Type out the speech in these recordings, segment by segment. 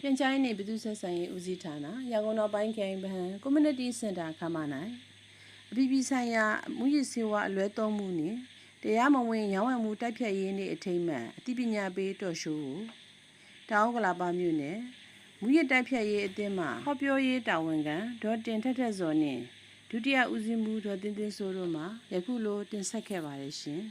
ပြန်ချိုင်းနေပြည်သူ့ဆက်ဆံရေးဦးစီးဌာနရန်ကုန်နောက်ပိုင်းခရိုင်ဗဟန်း Community Center ခမ်းမ၌အပြည်ပြည်ဆိုင်ရာမူရစ်ဆေးဝါးအလွဲသုံးမှုနှင့်တရားမဝင်ရောင်းဝယ်မှုတိုက်ဖျက်ရေးနှင့်အထိမ်းအမှတ်အသိပညာပေးတော်ရှိုးကိုတောင်ဥက္ကလာပမြို့နယ်မူရစ်တိုက်ဖျက်ရေးအသင်းမှဟောပြောရေးတာဝန်ခံဒေါ်တင်ထက်ထက်စောနှင့်ဒုတိယဦးစီးမှုဒေါ်တင်တင်စိုးတို့မှယခုလိုတင်ဆက်ခဲ့ပါတယ်ရှင်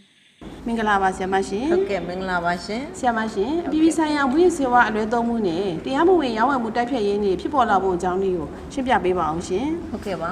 မင်္ဂလာပါဆရာမရှင်ဟုတ်ကဲ့မင်္ဂလာပါရှင်ဆရာမရှင်အပြည်ပြည်ဆိုင်ရာမူရစ်ဆေးဝါးအလွဲသုံးမှုနဲ့တရားမဝင်ရောင်းဝယ်မှုတိုက်ဖျက်ရေးနှင့်ဖြစ်ပေါ်လာဖို့အကြောင်းလေးကိုရှင်းပြပေးပါအောင်ရှင်ဟုတ်ကဲ့ပါ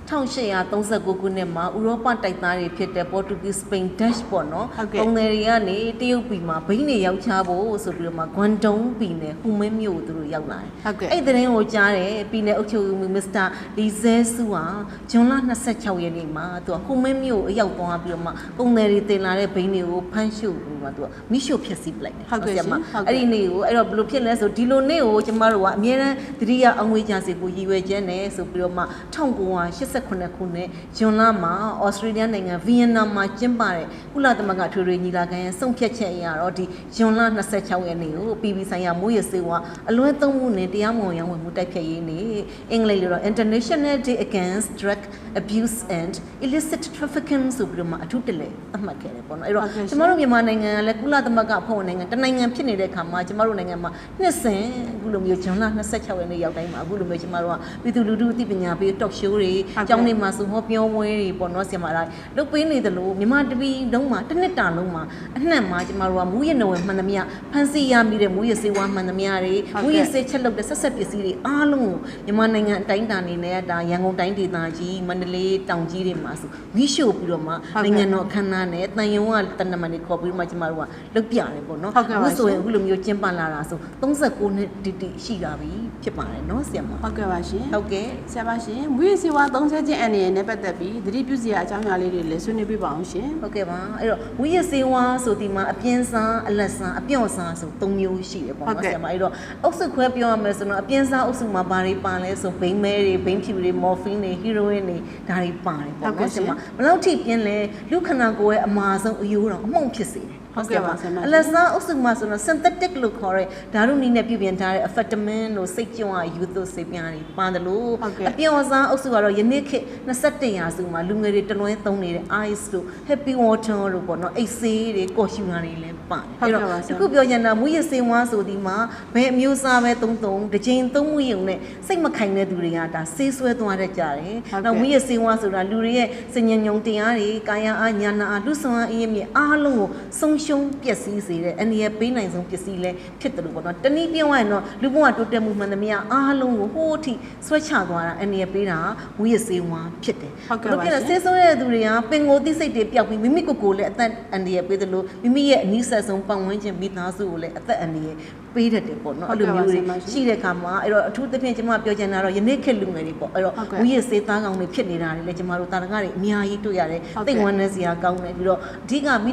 1839ခုနှစ်မှာဥရောပတိုက်သားတွေဖြစ်တဲ့ Portuguese Spain Dutch ပေါ့နော်ပုံနယ်တွေကနေတရုတ်ပြည်မှာဘိန်းတွေရောက်ချဖို့ဆိုပြီးတော့မှဂွမ်ဒုံပြည်နယ်ဟူမင်းမြို့ကိုသူတို့ရောက်လာတယ်အဲ့ဒီသတင်းကိုကြားတယ်ပြည်နယ်အုပ်ချုပ်ရေးမှူးမစ္စတာလီဇဲဆူဟာဇွန်လ26ရက်နေ့မှာသူကဟူမင်းမြို့အရောက်သွားပြီးတော့မှပုံနယ်တွေတင်လာတဲ့ဘိန်းတွေကိုဖမ်းရှုပ်ပြီးမှသူကမိရှုဖျက်ဆီးပလိုက်တယ်ဟုတ်ကဲ့ရှင်အဲ့ဒီနေ့ကိုအဲ့တော့ဘယ်လိုဖြစ်လဲဆိုဒီလိုနေ့ကိုကျမတို့ကအမြဲတမ်းသတိရအောင်ဝေးကြစေဖို့ရည်ရွယ်ချက်နဲ့ဆိုပြီးတော့မှ1989ခုနှစ်ဇွန်လမှာဩစတြေးလျနိုင်ငံဗီယက်နမ်မှာကျင်းပတဲ့ကုလသမဂ္ဂထွေထွေညီလာခံရဲ့ဆုံးဖြတ်ချက်အရတော့ဒီဇွန်လ26ရက်နေ့ကိုပြည်ပဆိုင်ရာမူရစ်ဆေးဝါးအလွဲသုံးမှုနဲ့တရားမဝင်ရောင်းဝယ်မှုတိုက်ဖျက်ရေးနေ့အင်္ဂလိပ်လိုတော့ International Day Against Drug Abuse and Illicit Trafficking ဆိုပြီးတော့မှအထူးတလဲသတ်မှတ်ခဲ့တယ်ပေါ့နော်အဲ့တော့ကျမတို့မြန်မာနိုင်ငံကလည်းကုလသမဂ္ဂအဖွဲ့ဝင်နိုင်ငံတနိုင်ငံဖြစ်နေတဲ့အခါမှာကျမတို့နိုင်ငံမှာနှစ်စဉ်အခုလိုမျိုးဇွန်လ26ရက်နေ့ရောက်တိုင်းမှာအခုလိုမျိုးကျမတို့ကပြည်သူလူထုအသိပညာပေး talk show တွေအကြောင်းတွေမှာဆိုဟောပြောပွဲတွေပေါ့နော်ဆရာမတိုင်းလုပ်ပေးနေတယ်လို့မြန်မာတပီလုံးမှာတစ်နှစ်တာလုံးမှာအနှံ့မှာကျမတို့ကမူရစ်နယ်ဝင်မှန်သမျှဖန်စီရမိတဲ့မူရစ်ဆေးဝါးမှန်သမျှတွေမူရစ်ဆေးချက်လုပ်တဲ့ဆက်ဆက်ပစ္စည်းတွေအားလုံးကိုမြန်မာနိုင်ငံအတိုင်းအတာအနေနဲ့ဒါရန်ကုန်တိုင်းဒေသကြီးမန္တလေးတောင်ကြီးတွေမှာဆိုဝိရှို့ပြီးတော့မှနိုင်ငံတော်အခမ်းအနားနဲ့တန်ယုံကတနမန်တွေခေါ်ပြီးမှကျမတို့ကလုပ်ပြတယ်ပေါ့နော်အခုဆိုရင်အခုလိုမျိုးကျင်းပလာတာဆို39နှစ်တိရှိတာပြီဖြစ်ပါတယ်နော်ဆရာမဟုတ်ကဲ့ပါရှင်ဟုတ်ကဲ့ဆရာမရှင်မူရစ်ဆေးဝါးသုံးဆခြင်းအနေနဲ့ပတ်သက်ပြီးသတိပြုစရာအကြောင်းအရာလေးတွေလည်းဆွေးနွေးပြပါအောင်ရှင်ဟုတ်ကဲ့ပါအဲ့တော့မူရစ်ဆေးဝါးဆိုဒီမှာအပြင်းစားအလက်စားအပြော့စားဆို၃မျိုးရှိတယ်ပေါ့နော်ဆရာမအဲ့တော့အုပ်စုခွဲပြောရမယ်ဆိုတော့အပြင်းစားအုပ်စုမှာဘာတွေပါလဲဆိုဘိန်းမဲတွေဘိန်းဖြူတွေမော်ဖင်းတွေဟီရိုအင်းတွေဒါတွေပါတယ်ပေါ့နော်ဆရာမဘယ်လောက်ထိပြင်းလဲလူခန္ဓာကိုယ်ရဲ့အမာဆုံးအယိုးတော်အမှုန့်ဖြစ်စေတယ်ဟုတ်ကဲ့ပါဆရာမအလက်စားအုပ်စုမှာဆိုတော့ synthetic လို့ခေါ်တဲ့ဓာတုနည်းနဲ့ပြုပြင်ထားတဲ့ amphetamine လို့စိတ်ကြွရယူသွဆေးပြားတွေပါတယ်လို့အပြော့စားအုပ်စုကတော့ယနေ့ခေတ်21ရာစုမှာလူငယ်တွေတလွဲသုံးနေတဲ့ ice တို့ happy water တို့ပေါ့နော်အိတ်ဆေးတွေကော်ရှူနာတွေလည်းပါတယ်အဲ့တော့ဒီခုပြောချင်တာမူရစ်ဆေးဝါးဆိုဒီမှာဘယ်အမျိုးအစားပဲသုံးတစ်ချိန်သုံးမှုရုံနဲ့စိတ်မခိုင်တဲ့သူတွေကဒါဆေးဆွဲသွားတတ်ကြတယ်နောက်မူရစ်ဆေးဝါးဆိုတာလူတွေရဲ့စဉ္ညာညုံတရားတွေကာယအားညာနာအားလူဆောင်အားအင်းမြစ်အားလုံးကိုဆုံးရှုံးပျက်စီးစေတဲ့အနေနဲ့ပေးနိုင်ဆုံးပစ္စည်းလဲဖြစ်တယ်လို့ပေါ့နော်တနည်းပြောရရင်တော့လူဘဝတိုးတက်မှုမှန်သမျှအားလုံးကိုဟိုးအထိဆွဲချသွားတာအနေနဲ့ပေးတာမူရစ်ဆေးဝါးဖြစ်တယ်ဟုတ်ကဲ့ပါဆေးဆိုးတဲ့သူတွေကပင်ကိုသိစိတ်တွေပျောက်ပြီးမိမိကိုယ်ကိုလည်းအသက်အန္တရာယ်ပေးတယ်လို့မိမိရဲ့အနီးဆက်ဆုံးပတ်ဝန်းကျင်မိသားစုကိုလည်းအသက်အန္တရာယ်ပေးတတ်တယ်ပေါ့နော်အဲ့လိုမျိုးတွေရှိတဲ့အခါမှာအဲ့တော့အထူးသဖြင့်ကျွန်မပြောချင်တာတော့ယနေ့ခေတ်လူငယ်တွေပေါ့အဲ့တော့မူရစ်ဆေးသားကောင်တွေဖြစ်နေတာတွေလည်းကျွန်မတို့တာရကတွေအများကြီးတွေ့ရတယ်သိဝမ်းနဲ့စရာကောင်းတယ်ပြီးတော့အဓိကမိ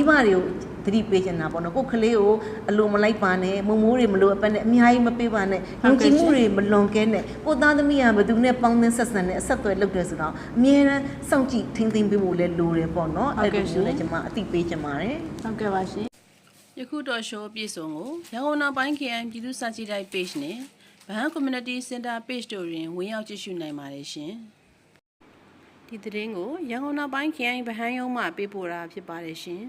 ဘတွေကိုသတိပေးချင်တာပေါ့နော်ကိုယ်ကလေးကိုအလိုမလိုက်ပါနဲ့မုံမိုးတွေမလိုအပ်နဲ့အများကြီးမပေးပါနဲ့ယုံကြည်မှုတွေမလွန်ကဲနဲ့ကိုသားသမီးကဘယ်သူနဲ့ပေါင်းသင်းဆက်ဆံနဲ့အဆက်အသွယ်လုပ်တယ်ဆိုတော့အမြဲတမ်းစောင့်ကြည့်ထိန်းသိမ်းပေးဖို့လည်းလိုတယ်ပေါ့နော်အဲ့လိုမျိုးလည်းကျွန်မအသိပေးချင်ပါတယ်ဟုတ်ကဲ့ပါရှင်ယခုတော့ show အပြည့်စုံကိုရန်ကုန်နောက်ပိုင်း KM ပြည်သူ့စာကြည့်တိုက် page နဲ့ဗဟန်း community center page တို့တွင်ဝင်ရောက်ကြည့်ရှုနိုင်ပါတယ်ရှင်ဒီသတင်းကိုရန်ကုန်နောက်ပိုင်း KM ဗဟန်းရုံးမှပေးပို့တာဖြစ်ပါတယ်ရှင်